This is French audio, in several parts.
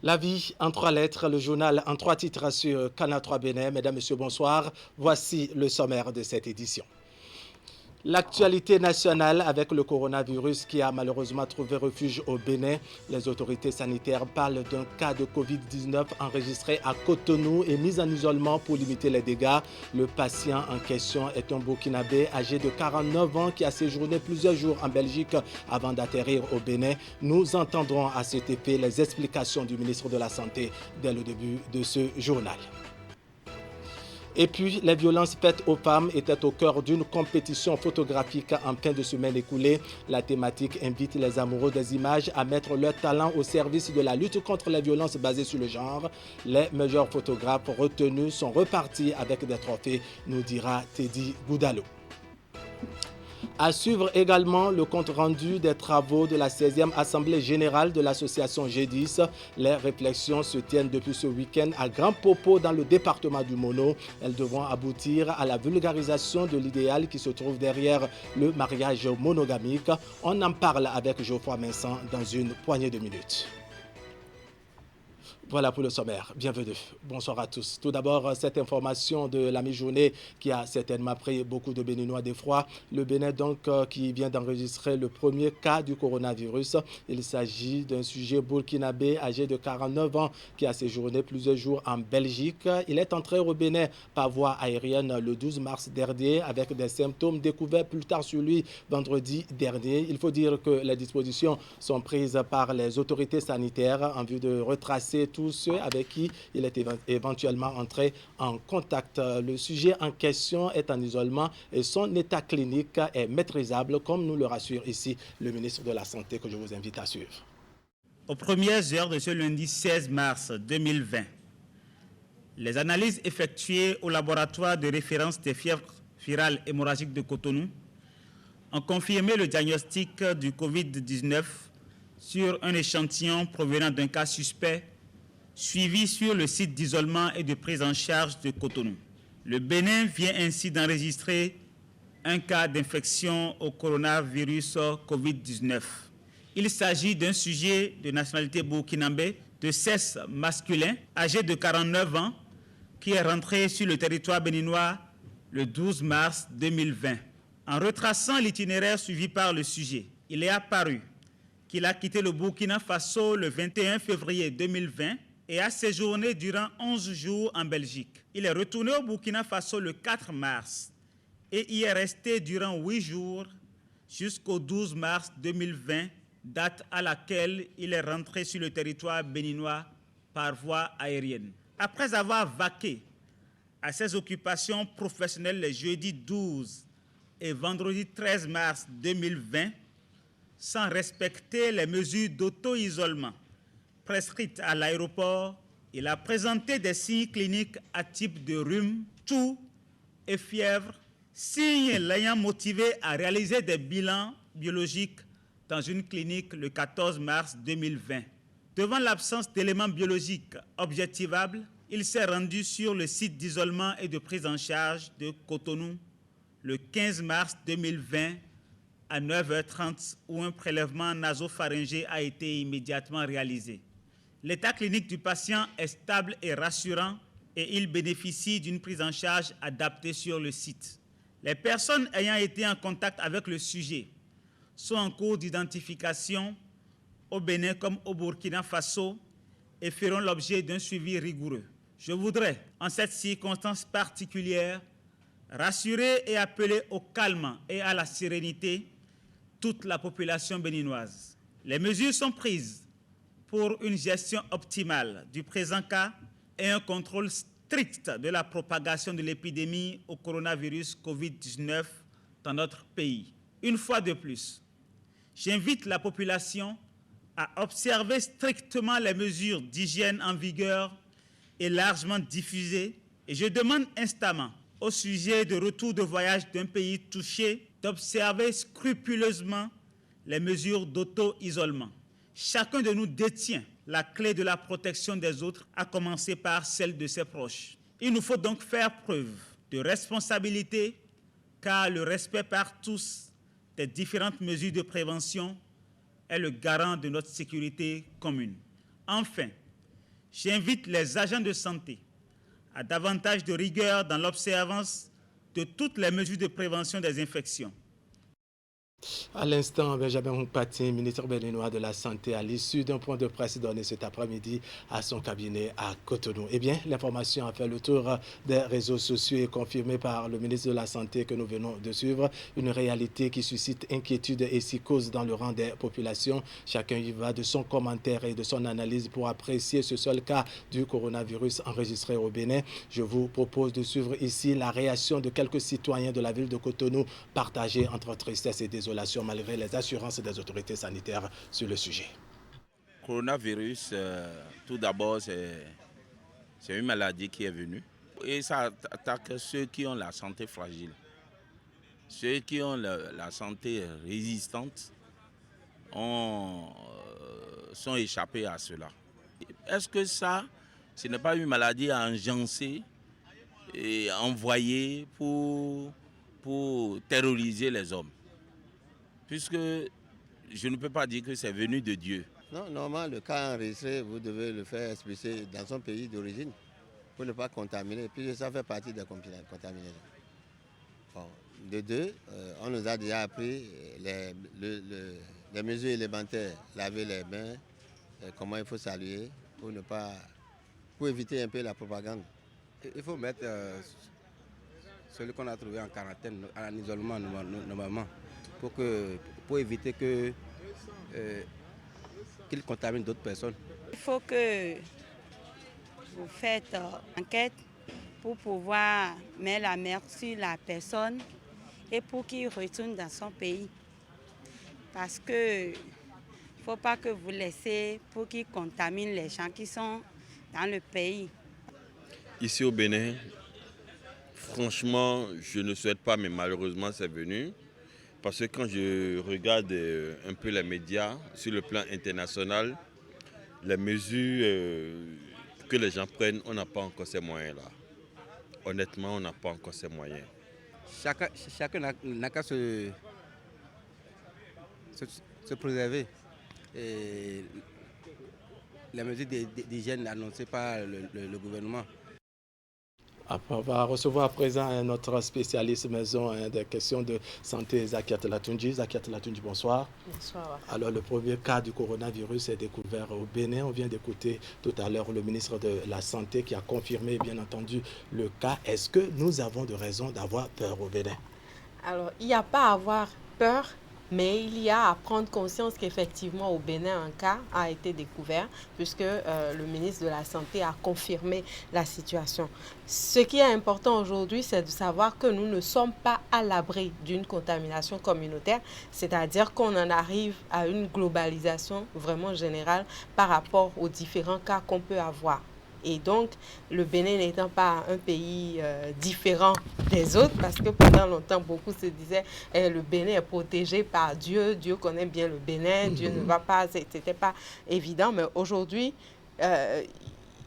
La vie en trois lettres, le journal en trois titres sur Canal 3 Bénin. Mesdames, Messieurs, bonsoir. Voici le sommaire de cette édition. L'actualité nationale avec le coronavirus qui a malheureusement trouvé refuge au Bénin. Les autorités sanitaires parlent d'un cas de Covid-19 enregistré à Cotonou et mis en isolement pour limiter les dégâts. Le patient en question est un Burkinabé âgé de 49 ans qui a séjourné plusieurs jours en Belgique avant d'atterrir au Bénin. Nous entendrons à cet effet les explications du ministre de la Santé dès le début de ce journal. Et puis, les violences faites aux femmes étaient au cœur d'une compétition photographique en fin de semaine écoulée. La thématique invite les amoureux des images à mettre leur talent au service de la lutte contre les violences basées sur le genre. Les meilleurs photographes retenus sont repartis avec des trophées, nous dira Teddy Goudalo. À suivre également le compte-rendu des travaux de la 16e Assemblée générale de l'association G10. Les réflexions se tiennent depuis ce week-end à Grand Popo dans le département du Mono. Elles devront aboutir à la vulgarisation de l'idéal qui se trouve derrière le mariage monogamique. On en parle avec Geoffroy Vincent dans une poignée de minutes. Voilà pour le sommaire. Bienvenue. Bonsoir à tous. Tout d'abord, cette information de la mi-journée qui a certainement pris beaucoup de Béninois d'effroi. Le Bénin, donc, qui vient d'enregistrer le premier cas du coronavirus. Il s'agit d'un sujet burkinabé âgé de 49 ans qui a séjourné plusieurs jours en Belgique. Il est entré au Bénin par voie aérienne le 12 mars dernier avec des symptômes découverts plus tard sur lui vendredi dernier. Il faut dire que les dispositions sont prises par les autorités sanitaires en vue de retracer tous ceux avec qui il est éventuellement entré en contact. Le sujet en question est en isolement et son état clinique est maîtrisable, comme nous le rassure ici le ministre de la Santé que je vous invite à suivre. Aux premières heures de ce lundi 16 mars 2020, les analyses effectuées au laboratoire de référence des fièvres virales hémorragiques de Cotonou ont confirmé le diagnostic du Covid-19 sur un échantillon provenant d'un cas suspect suivi sur le site d'isolement et de prise en charge de Cotonou. Le Bénin vient ainsi d'enregistrer un cas d'infection au coronavirus Covid-19. Il s'agit d'un sujet de nationalité burkinabé de sexe masculin, âgé de 49 ans, qui est rentré sur le territoire béninois le 12 mars 2020. En retraçant l'itinéraire suivi par le sujet, il est apparu qu'il a quitté le Burkina Faso le 21 février 2020 et a séjourné durant 11 jours en Belgique. Il est retourné au Burkina Faso le 4 mars et y est resté durant 8 jours jusqu'au 12 mars 2020, date à laquelle il est rentré sur le territoire béninois par voie aérienne. Après avoir vaqué à ses occupations professionnelles les jeudis 12 et vendredi 13 mars 2020, sans respecter les mesures d'auto-isolement prescrites à l'aéroport, il a présenté des signes cliniques à type de rhume, toux et fièvre, signes l'ayant motivé à réaliser des bilans biologiques dans une clinique le 14 mars 2020. Devant l'absence d'éléments biologiques objectivables, il s'est rendu sur le site d'isolement et de prise en charge de Cotonou le 15 mars 2020 à 9h30 où un prélèvement nasopharyngé a été immédiatement réalisé. L'état clinique du patient est stable et rassurant et il bénéficie d'une prise en charge adaptée sur le site. Les personnes ayant été en contact avec le sujet sont en cours d'identification au Bénin comme au Burkina Faso et feront l'objet d'un suivi rigoureux. Je voudrais, en cette circonstance particulière, rassurer et appeler au calme et à la sérénité toute la population béninoise. Les mesures sont prises pour une gestion optimale du présent cas et un contrôle strict de la propagation de l'épidémie au coronavirus Covid-19 dans notre pays. Une fois de plus, j'invite la population à observer strictement les mesures d'hygiène en vigueur et largement diffusées et je demande instamment au sujet de retour de voyage d'un pays touché d'observer scrupuleusement les mesures d'auto-isolement. Chacun de nous détient la clé de la protection des autres, à commencer par celle de ses proches. Il nous faut donc faire preuve de responsabilité, car le respect par tous des différentes mesures de prévention est le garant de notre sécurité commune. Enfin, J'invite les agents de santé à davantage de rigueur dans l'observance de toutes les mesures de prévention des infections. À l'instant, Benjamin Mpati, ministre béninois de la Santé, à l'issue d'un point de presse donné cet après-midi à son cabinet à Cotonou. Eh bien, l'information a fait le tour des réseaux sociaux et confirmée par le ministre de la Santé que nous venons de suivre. Une réalité qui suscite inquiétude et psychose dans le rang des populations. Chacun y va de son commentaire et de son analyse pour apprécier ce seul cas du coronavirus enregistré au Bénin. Je vous propose de suivre ici la réaction de quelques citoyens de la ville de Cotonou, partagée entre tristesse et désolation malgré les assurances des autorités sanitaires sur le sujet. Coronavirus, tout d'abord, c'est une maladie qui est venue et ça attaque ceux qui ont la santé fragile. Ceux qui ont la santé résistante sont échappés à cela. Est-ce que ça, ce n'est pas une maladie agencée et envoyée pour terroriser les hommes? Puisque je ne peux pas dire que c'est venu de Dieu. Non, normalement, le cas enregistré, vous devez le faire expulser dans son pays d'origine pour ne pas contaminer, puisque ça fait partie des contaminés. Bon, de deux, on nous a déjà appris les mesures élémentaires, laver les mains, comment il faut saluer pour éviter un peu la propagande. Il faut mettre celui qu'on a trouvé en quarantaine, en isolement normalement, pour éviter qu'il contamine d'autres personnes. Il faut que vous faites enquête pour pouvoir mettre la main sur la personne et pour qu'il retourne dans son pays. Parce que il ne faut pas que vous laissez pour qu'il contamine les gens qui sont dans le pays. Ici au Bénin, franchement, je ne souhaite pas, mais malheureusement c'est venu. Parce que quand je regarde un peu les médias sur le plan international, les mesures que les gens prennent, on n'a pas encore ces moyens-là. Honnêtement, on n'a pas encore ces moyens. Chacun n'a qu'à se préserver. Et les mesures d'hygiène annoncées par le gouvernement. On va recevoir à présent notre spécialiste maison des questions de santé, Zakiat Latunji. Zakiat Latunji, bonsoir. Bonsoir. Alors, le premier cas du coronavirus est découvert au Bénin. On vient d'écouter tout à l'heure le ministre de la Santé qui a confirmé, bien entendu, le cas. Est-ce que nous avons de raison d'avoir peur au Bénin? Alors, il n'y a pas à avoir peur, mais il y a à prendre conscience qu'effectivement au Bénin, un cas a été découvert puisque le ministre de la Santé a confirmé la situation. Ce qui est important aujourd'hui, c'est de savoir que nous ne sommes pas à l'abri d'une contamination communautaire, c'est-à-dire qu'on en arrive à une globalisation vraiment générale par rapport aux différents cas qu'on peut avoir. Et donc, le Bénin n'étant pas un pays différent des autres, parce que pendant longtemps, beaucoup se disaient le Bénin est protégé par Dieu, Dieu connaît bien le Bénin, Dieu ne va pas, c'était pas évident. Mais aujourd'hui,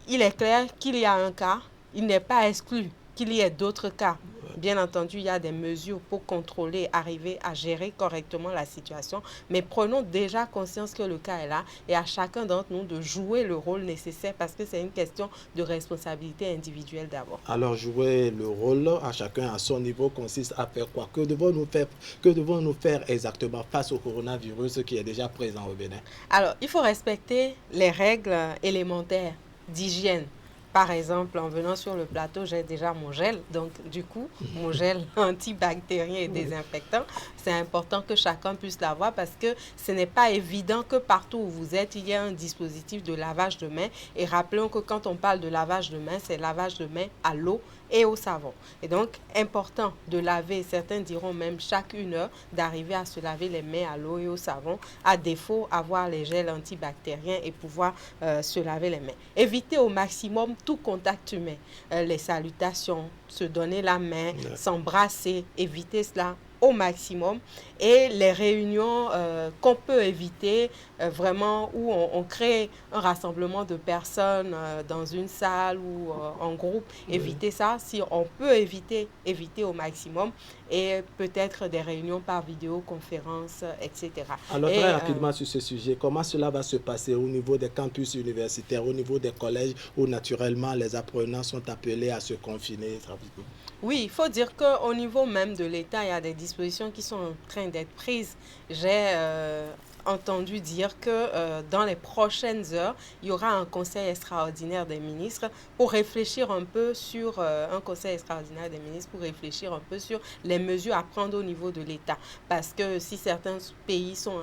il est clair qu'il y a un cas, il n'est pas exclu qu'il y ait d'autres cas. Bien entendu, il y a des mesures pour contrôler, arriver à gérer correctement la situation. Mais prenons déjà conscience que le cas est là et à chacun d'entre nous de jouer le rôle nécessaire parce que c'est une question de responsabilité individuelle d'abord. Alors, jouer le rôle à chacun à son niveau consiste à faire quoi? Que devons-nous faire exactement face au coronavirus qui est déjà présent au Bénin? Alors, il faut respecter les règles élémentaires d'hygiène. Par exemple, en venant sur le plateau, j'ai déjà mon gel. Donc, du coup, mon gel antibactérien et désinfectant, c'est important que chacun puisse l'avoir parce que ce n'est pas évident que partout où vous êtes, il y a un dispositif de lavage de mains. Et rappelons que quand on parle de lavage de mains, c'est lavage de mains à l'eau et au savon. Et donc, important de laver, certains diront même chaque 1 heure, d'arriver à se laver les mains à l'eau et au savon. À défaut, avoir les gels antibactériens et pouvoir se laver les mains. Éviter au maximum tout contact humain. Les salutations, se donner la main, s'embrasser, éviter cela au maximum, et les réunions qu'on peut éviter, vraiment où on crée un rassemblement de personnes dans une salle ou en groupe, éviter ça. Si on peut éviter au maximum, et peut-être des réunions par vidéoconférence, etc. Alors, très rapidement sur ce sujet, comment cela va se passer au niveau des campus universitaires, au niveau des collèges où naturellement les apprenants sont appelés à se confiner? Oui, il faut dire qu'au niveau même de l'État, il y a des dispositions qui sont en train d'être prises. J'ai entendu dire que dans les prochaines heures, il y aura un conseil extraordinaire des ministres pour réfléchir un peu sur les mesures à prendre au niveau de l'État. Parce que si certains pays sont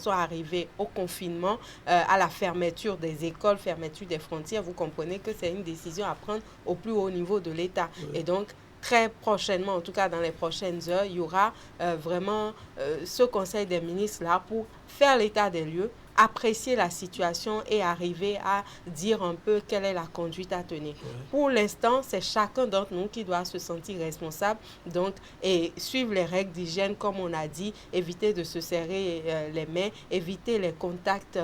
arrivés au confinement, à la fermeture des écoles, fermeture des frontières, vous comprenez que c'est une décision à prendre au plus haut niveau de l'État. Et donc, très prochainement, en tout cas dans les prochaines heures, il y aura vraiment ce conseil des ministres-là pour faire l'état des lieux, apprécier la situation et arriver à dire un peu quelle est la conduite à tenir. Pour l'instant, c'est chacun d'entre nous qui doit se sentir responsable, donc, et suivre les règles d'hygiène, comme on a dit, éviter de se serrer les mains, éviter les contacts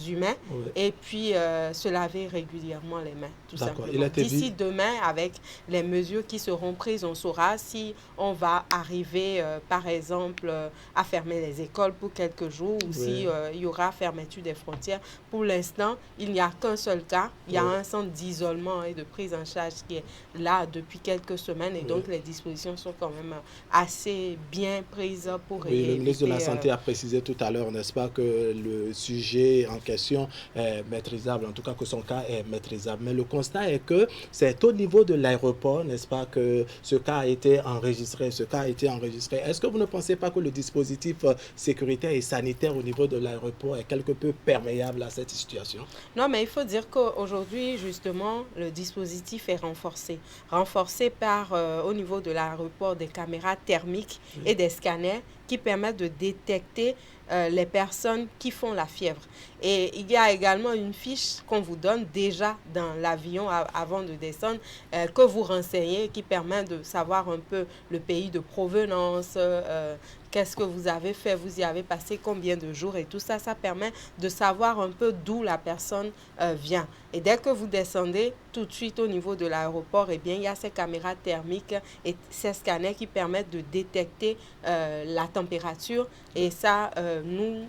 humains, et puis se laver régulièrement les mains, tout simplement. D'ici demain, avec les mesures qui seront prises, on saura si on va arriver, par exemple, à fermer les écoles pour quelques jours, ou si il y aura fermeture des frontières. Pour l'instant, il n'y a qu'un seul cas. Il y a un centre d'isolement et de prise en charge qui est là depuis quelques semaines, et donc les dispositions sont quand même assez bien prises pour éviter. Le ministre de la Santé a précisé tout à l'heure, n'est-ce pas, que le sujet en question est maîtrisable, en tout cas que son cas est maîtrisable. Mais le constat est que c'est au niveau de l'aéroport, n'est-ce pas, que ce cas a été enregistré. Est-ce que vous ne pensez pas que le dispositif sécuritaire et sanitaire au niveau de l'aéroport est quelque peu perméable à cette situation? Non, mais il faut dire qu'aujourd'hui, justement, le dispositif est renforcé par, au niveau de l'aéroport, des caméras thermiques et des scanners qui permettent de détecter les personnes qui font la fièvre. Et il y a également une fiche qu'on vous donne déjà dans l'avion avant de descendre, que vous renseignez, qui permet de savoir un peu le pays de provenance, qu'est-ce que vous avez fait, vous y avez passé combien de jours, et tout ça, ça permet de savoir un peu d'où la personne vient. Et dès que vous descendez, tout de suite au niveau de l'aéroport, eh bien, il y a ces caméras thermiques et ces scanners qui permettent de détecter la température, et ça nous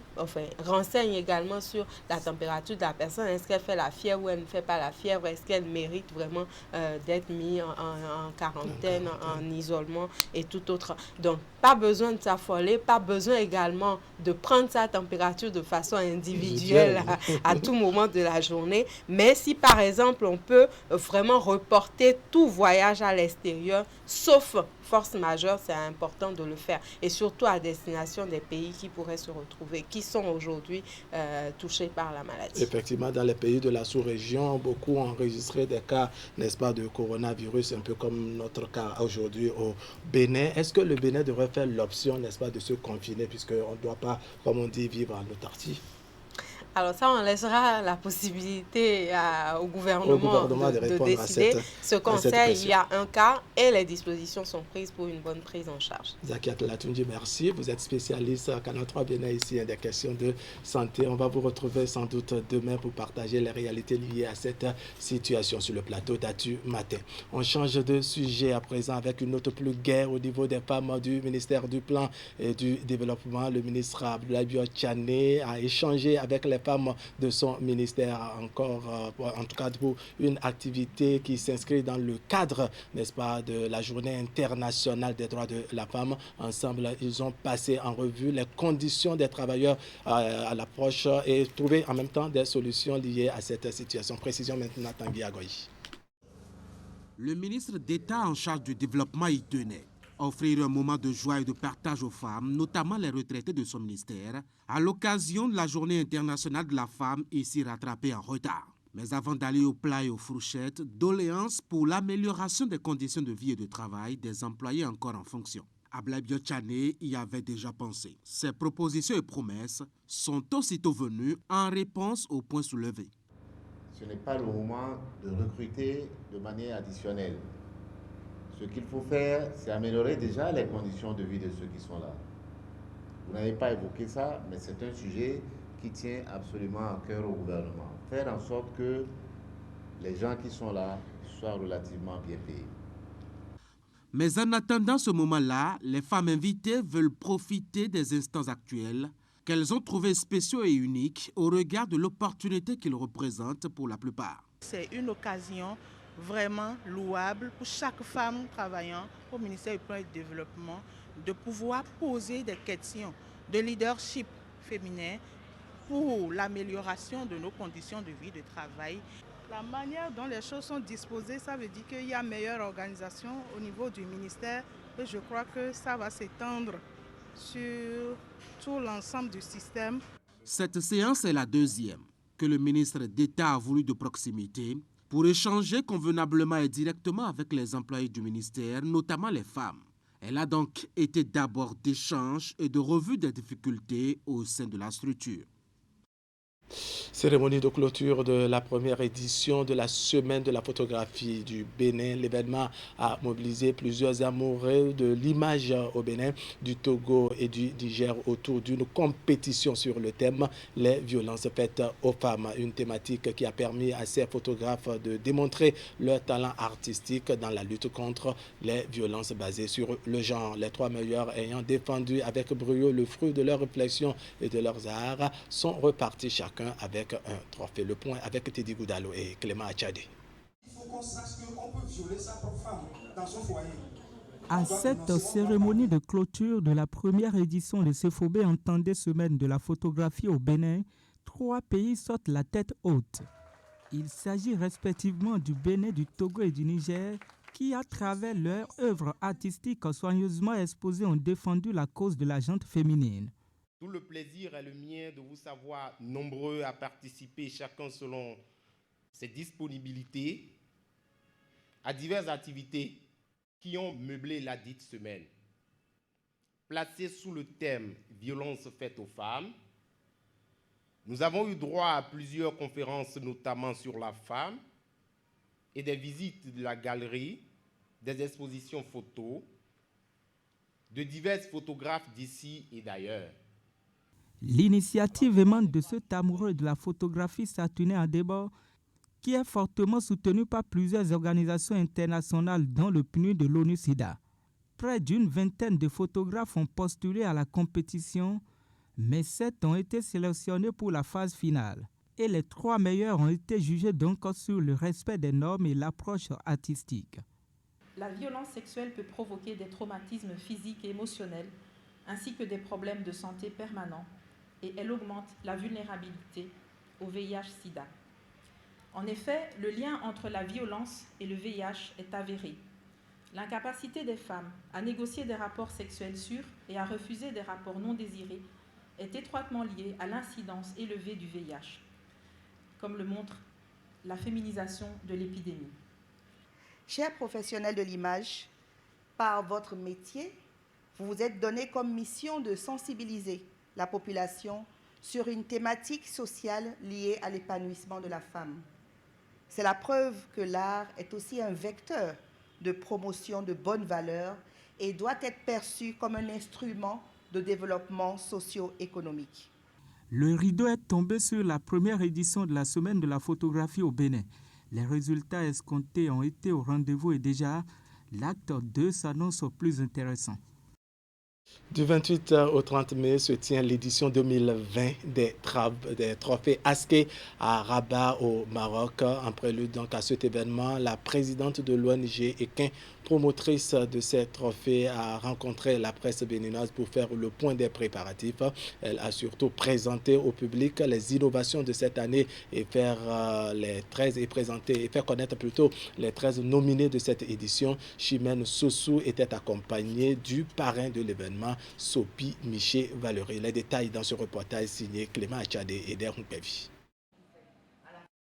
renseigne également sur la température de la personne. Est-ce qu'elle fait la fièvre ou elle ne fait pas la fièvre? Est-ce qu'elle mérite vraiment d'être mise en quarantaine, en isolement et tout autre? Donc, pas besoin de s'affoler, pas besoin également de prendre sa température de façon individuelle à tout moment de la journée. Mais si par exemple on peut vraiment reporter tout voyage à l'extérieur, sauf force majeure, c'est important de le faire. Et surtout à destination des pays qui pourraient se retrouver, qui sont aujourd'hui touchés par la maladie. Effectivement, dans les pays de la sous-région, beaucoup ont enregistré des cas, n'est-ce pas, de coronavirus, un peu comme notre cas aujourd'hui au Bénin. Est-ce que le Bénin devrait faire l'option, n'est-ce pas, de se confiner, puisqu'on ne doit pas, comme on dit, vivre en autarcie? Alors ça, on laissera la possibilité au gouvernement de décider. Ce conseil, il y a un cas et les dispositions sont prises pour une bonne prise en charge. Zakiat Latunji, merci. Vous êtes spécialiste à Canal 3 Bénin ici, des questions de santé. On va vous retrouver sans doute demain pour partager les réalités liées à cette situation sur le plateau d'Atu Matin. On change de sujet à présent avec une note plus guerre au niveau des femmes du ministère du Plan et du Développement. Le ministre Abdoulaye Biot Tchané a échangé avec les femmes de son ministère, encore en tout cas pour une activité qui s'inscrit dans le cadre, n'est-ce pas, de la journée internationale des droits de la femme. Ensemble, ils ont passé en revue les conditions des travailleurs à l'approche et trouvé en même temps des solutions liées à cette situation. Précision maintenant, Tanguy Agoy. Le ministre d'État en charge du développement y tenait. Offrir un moment de joie et de partage aux femmes, notamment les retraités de son ministère, à l'occasion de la Journée internationale de la femme, ici rattrapée en retard. Mais avant d'aller au plat et aux fourchettes, doléances pour l'amélioration des conditions de vie et de travail des employés encore en fonction. Abdoulaye Biot Tchané y avait déjà pensé. Ces propositions et promesses sont aussitôt venues en réponse aux points soulevés. Ce n'est pas le moment de recruter de manière additionnelle. Ce qu'il faut faire, c'est améliorer déjà les conditions de vie de ceux qui sont là. Vous n'avez pas évoqué ça, mais c'est un sujet qui tient absolument à cœur au gouvernement. Faire en sorte que les gens qui sont là soient relativement bien payés. Mais en attendant ce moment-là, les femmes invitées veulent profiter des instants actuels qu'elles ont trouvés spéciaux et uniques au regard de l'opportunité qu'ils représentent pour la plupart. C'est une occasion vraiment louable pour chaque femme travaillant au ministère du Plan et du Développement de pouvoir poser des questions de leadership féminin pour l'amélioration de nos conditions de vie, de travail. La manière dont les choses sont disposées, ça veut dire qu'il y a meilleure organisation au niveau du ministère et je crois que ça va s'étendre sur tout l'ensemble du système. Cette séance est la deuxième que le ministre d'État a voulu de proximité pour échanger convenablement et directement avec les employés du ministère, notamment les femmes. Elle a donc été d'abord d'échange et de revue des difficultés au sein de la structure. Cérémonie de clôture de la première édition de la Semaine de la photographie du Bénin. L'événement a mobilisé plusieurs amoureux de l'image au Bénin, du Togo et du Niger autour d'une compétition sur le thème « Les violences faites aux femmes ». Une thématique qui a permis à ces photographes de démontrer leur talent artistique dans la lutte contre les violences basées sur le genre. Les trois meilleurs ayant défendu avec brio le fruit de leurs réflexions et de leurs arts sont repartis chacun avec un trophée. Le point avec Teddy Goudalo et Clément Achadé. Il faut qu'on sache qu'on peut violer sa propre femme dans son foyer. À cette cérémonie de clôture de la première édition de CFOB Entendez Semaine de la photographie au Bénin, 3 pays sortent la tête haute. Il s'agit respectivement du Bénin, du Togo et du Niger qui, à travers leurs œuvres artistiques soigneusement exposées, ont défendu la cause de la gente féminine. Tout le plaisir est le mien de vous savoir nombreux à participer, chacun selon ses disponibilités, à diverses activités qui ont meublé la dite semaine. Placée sous le thème « Violences faites aux femmes », nous avons eu droit à plusieurs conférences, notamment sur la femme, et des visites de la galerie, des expositions photos, de divers photographes d'ici et d'ailleurs. L'initiative émane de cet amoureux de la photographie Saturnin Adeba, qui est fortement soutenu par plusieurs organisations internationales dont le PNUD de l'ONU-SIDA. Près d'une vingtaine de photographes ont postulé à la compétition, mais 7 ont été sélectionnés pour la phase finale. Et les 3 meilleurs ont été jugés donc sur le respect des normes et l'approche artistique. La violence sexuelle peut provoquer des traumatismes physiques et émotionnels, ainsi que des problèmes de santé permanents, et elle augmente la vulnérabilité au VIH-Sida. En effet, le lien entre la violence et le VIH est avéré. L'incapacité des femmes à négocier des rapports sexuels sûrs et à refuser des rapports non désirés est étroitement liée à l'incidence élevée du VIH, comme le montre la féminisation de l'épidémie. Chers professionnels de l'image, par votre métier, vous vous êtes donné comme mission de sensibiliser la population sur une thématique sociale liée à l'épanouissement de la femme. C'est la preuve que l'art est aussi un vecteur de promotion de bonnes valeurs et doit être perçu comme un instrument de développement socio-économique. Le rideau est tombé sur la première édition de la Semaine de la photographie au Bénin. Les résultats escomptés ont été au rendez-vous et déjà, l'acte 2 s'annonce au plus intéressant. Du 28 au 30 mai se tient l'édition 2020 des trophées Askey à Rabat au Maroc. En prélude donc à cet événement, la présidente de l'ONG Equin, promotrice de ces trophées, a rencontré la presse béninoise pour faire le point des préparatifs. Elle a surtout présenté au public les innovations de cette année et faire connaître plutôt les 13 nominés de cette édition. Chimène Sossou était accompagnée du parrain de l'événement, Sopi Miché Valery. Les détails dans ce reportage signé Clément Achadé et Derhoupevi.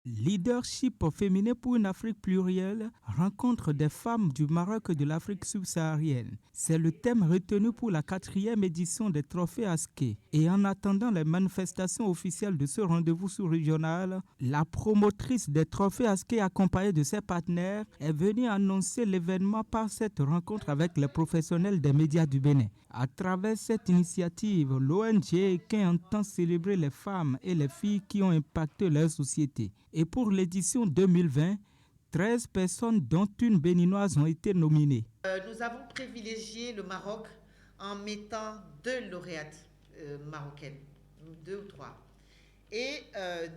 Leadership féminin pour une Afrique plurielle, rencontre des femmes du Maroc et de l'Afrique subsaharienne. C'est le thème retenu pour la 4e édition des Trophées Aské. Et en attendant les manifestations officielles de ce rendez-vous sous-régional, la promotrice des Trophées Aské, accompagnée de ses partenaires, est venue annoncer l'événement par cette rencontre avec les professionnels des médias du Bénin. À travers cette initiative, l'ONG Ekin entend célébrer les femmes et les filles qui ont impacté leur société. Et pour l'édition 2020, 13 personnes, dont une béninoise, ont été nominées. Nous avons privilégié le Maroc en mettant 2 lauréates marocaines, 2 ou 3. Et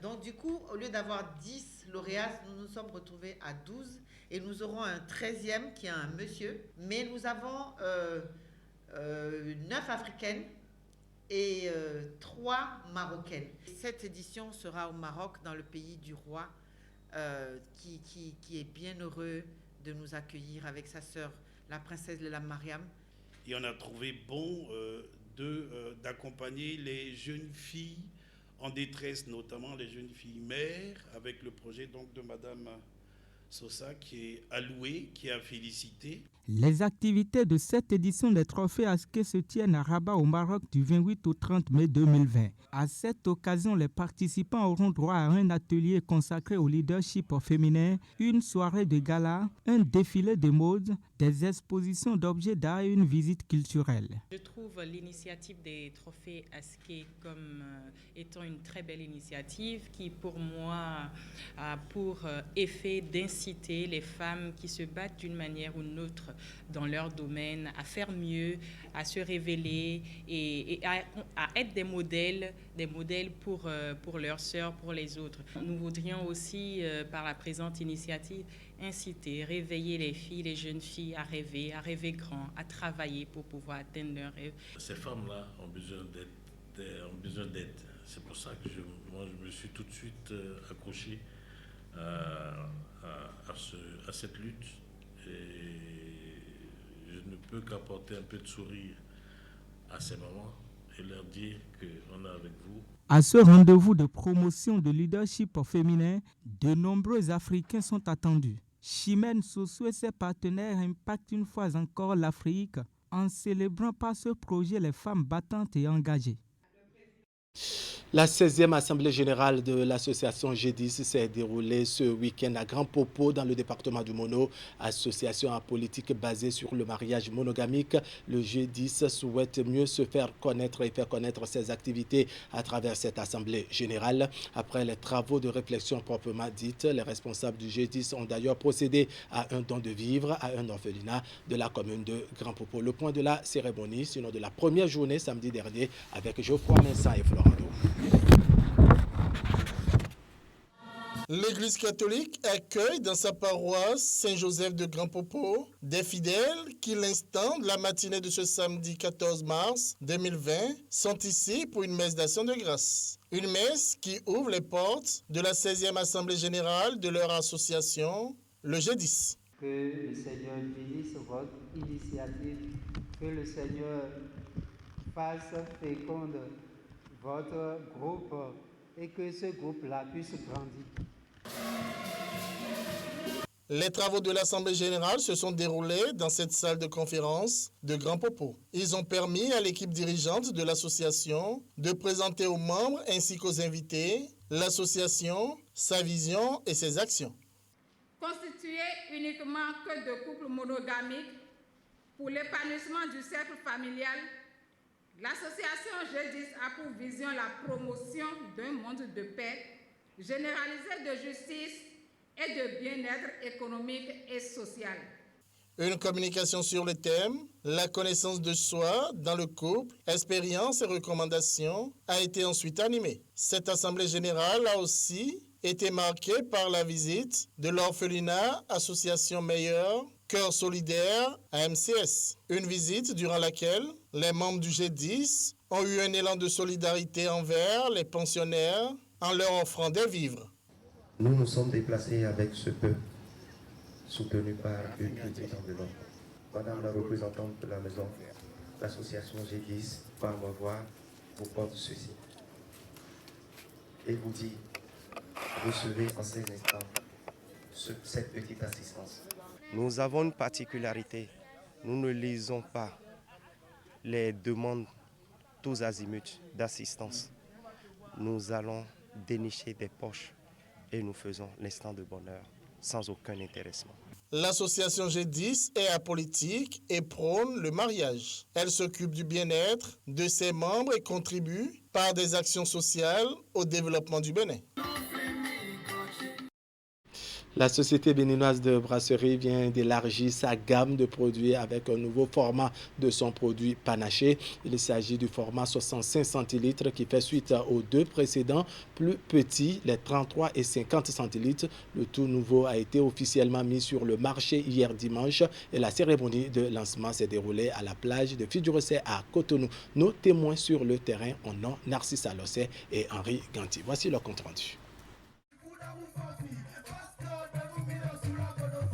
donc du coup, au lieu d'avoir 10 lauréats, nous nous sommes retrouvés à 12 et nous aurons un 13e qui est un monsieur. Mais nous avons 9 africaines et 3 marocaines. Cette édition sera au Maroc, dans le pays du roi, qui est bien heureux de nous accueillir avec sa sœur, la princesse Leila Mariam. Et on a trouvé bon d'accompagner les jeunes filles en détresse, notamment les jeunes filles mères, avec le projet donc de Madame Sosa qui est allouée, qui a félicité. Les activités de cette édition des Trophées Aské se tiennent à Rabat au Maroc du 28 au 30 mai 2020. À cette occasion, les participants auront droit à un atelier consacré au leadership féminin, une soirée de gala, un défilé de mode, des expositions d'objets d'art et une visite culturelle. Je trouve l'initiative des Trophées Aské comme étant une très belle initiative qui, pour moi, a pour effet d'inciter les femmes qui se battent d'une manière ou d'une autre dans leur domaine à faire mieux, à se révéler et à être des modèles pour leurs sœurs, pour les autres. Nous voudrions aussi, par la présente initiative, inciter, réveiller les filles, les jeunes filles à rêver grand, à travailler pour pouvoir atteindre leurs rêves. Ces femmes-là ont besoin d'aide. C'est pour ça que moi, je me suis tout de suite accroché à cette lutte. Et je ne peux qu'apporter un peu de sourire à ces mamans et leur dire qu'on est avec vous. À ce rendez-vous de promotion de leadership féminin, de nombreux Africains sont attendus. Chimène Sossou et ses partenaires impactent une fois encore l'Afrique en célébrant par ce projet les femmes battantes et engagées. La 16e Assemblée générale de l'association G10 s'est déroulée ce week-end à Grand Popo dans le département du Mono. Association à politique basée sur le mariage monogamique, le G10 souhaite mieux se faire connaître et faire connaître ses activités à travers cette Assemblée générale. Après les travaux de réflexion proprement dites, les responsables du G10 ont d'ailleurs procédé à un don de vivres à un orphelinat de la commune de Grand Popo. Le point de la cérémonie, sinon de la première journée samedi dernier avec Geoffroy Mensah et Florando. L'Église catholique accueille dans sa paroisse Saint-Joseph de Grand Popo des fidèles qui, l'instant de la matinée de ce samedi 14 mars 2020, sont ici pour une messe d'action de grâce. Une messe qui ouvre les portes de la 16e Assemblée générale de leur association, le G10. Que le Seigneur bénisse votre initiative, que le Seigneur fasse féconde votre groupe et que ce groupe-là puisse grandir. Les travaux de l'Assemblée générale se sont déroulés dans cette salle de conférence de Grand Popo. Ils ont permis à l'équipe dirigeante de l'association de présenter aux membres ainsi qu'aux invités l'association, sa vision et ses actions. Constituée uniquement que de couples monogamiques pour l'épanouissement du cercle familial, l'association G10 a pour vision la promotion d'un monde de paix, généralisé de justice et de bien-être économique et social. Une communication sur le thème « La connaissance de soi dans le couple, expériences et recommandations » a été ensuite animée. Cette assemblée générale a aussi été marquée par la visite de l'orphelinat Association Meilleure Cœur solidaire à MCS. Une visite durant laquelle les membres du G10 ont eu un élan de solidarité envers les pensionnaires en leur offrant des vivres. Nous nous sommes déplacés avec ce peu, soutenu par une petite enveloppe. Madame la représentante de la maison, l'association G10, par ma voix, vous porte ceci. Et vous dit recevez en ces instants cette petite assistance. Nous avons une particularité. Nous ne lisons pas les demandes tous azimuts d'assistance. Nous allons dénicher des poches et nous faisons l'instant de bonheur sans aucun intéressement. L'association G10 est apolitique et prône le mariage. Elle s'occupe du bien-être de ses membres et contribue par des actions sociales au développement du Bénin. La société béninoise de brasserie vient d'élargir sa gamme de produits avec un nouveau format de son produit panaché. Il s'agit du format 65 centilitres qui fait suite aux deux précédents plus petits, les 33 et 50 centilitres. Le tout nouveau a été officiellement mis sur le marché hier dimanche et la cérémonie de lancement s'est déroulée à la plage de Fidjurosset à Cotonou. Nos témoins sur le terrain en ont Narcisse Alossé et Henri Ganti. Voici leur compte rendu.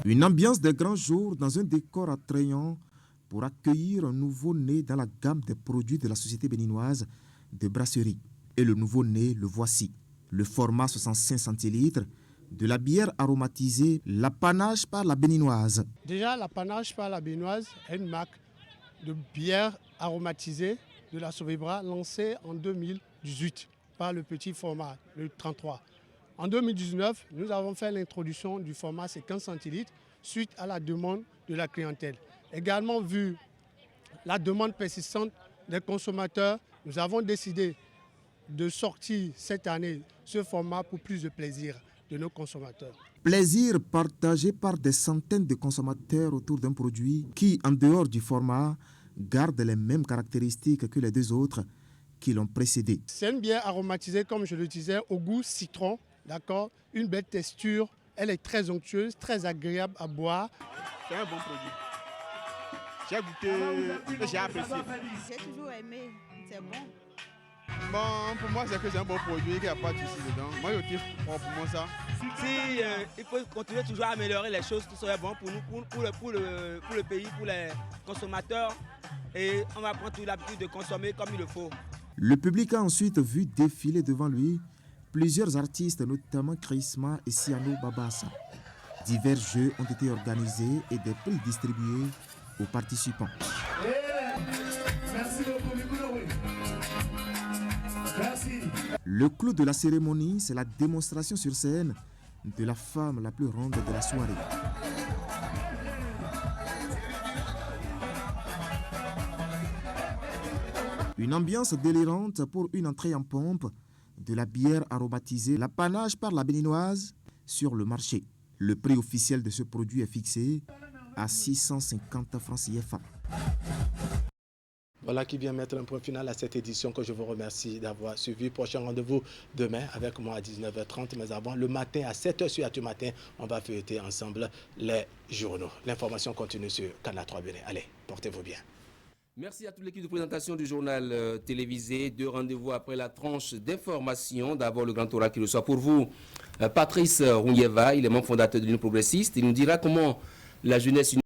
Une ambiance des grands jours dans un décor attrayant pour accueillir un nouveau-né dans la gamme des produits de la société béninoise de brasserie. Et le nouveau-né, le voici. Le format 65 centilitres de la bière aromatisée, la Panache par la béninoise. Déjà, la Panache par la béninoise est une marque de bière aromatisée de la Sauvebra lancée en 2018 par le petit format, le 33. En 2019, nous avons fait l'introduction du format 50 centilitres suite à la demande de la clientèle. Également, vu la demande persistante des consommateurs, nous avons décidé de sortir cette année ce format pour plus de plaisir de nos consommateurs. Plaisir partagé par des centaines de consommateurs autour d'un produit qui, en dehors du format, garde les mêmes caractéristiques que les deux autres qui l'ont précédé. C'est une bière aromatisée, comme je le disais, au goût citron. D'accord, une belle texture, elle est très onctueuse, très agréable à boire. C'est un bon produit. J'ai goûté et j'ai apprécié. J'ai toujours aimé, c'est bon. Bon, pour moi, c'est que c'est un bon produit, qu'il n'y a pas de soucis dedans. Moi, je kiffe pour moi ça. Si il faut continuer toujours à améliorer les choses, tout serait bon pour nous, pour le pays, pour les consommateurs. Et on va prendre toute l'habitude de consommer comme il le faut. Le public a ensuite vu défiler devant lui plusieurs artistes, notamment Chrisma et Siano Babassa. Divers jeux ont été organisés et des prix distribués aux participants. Le clou de la cérémonie, c'est la démonstration sur scène de la femme la plus ronde de la soirée. Une ambiance délirante pour une entrée en pompe de la bière aromatisée, la Panache par la béninoise, sur le marché. Le prix officiel de ce produit est fixé à 650 francs CFA. Voilà qui vient mettre un point final à cette édition que je vous remercie d'avoir suivi. Prochain rendez-vous demain avec moi à 19h30. Mais avant, le matin à 7h sur Atu Matin, on va feuilleter ensemble les journaux. L'information continue sur Canal 3 Bénin. Allez, portez-vous bien. Merci à toute l'équipe de présentation du journal télévisé. Deux rendez-vous après la tranche d'information. D'abord, le grand oral qui reçoit pour vous Patrice Rounieva. Il est membre fondateur de l'Union progressiste. Il nous dira comment la jeunesse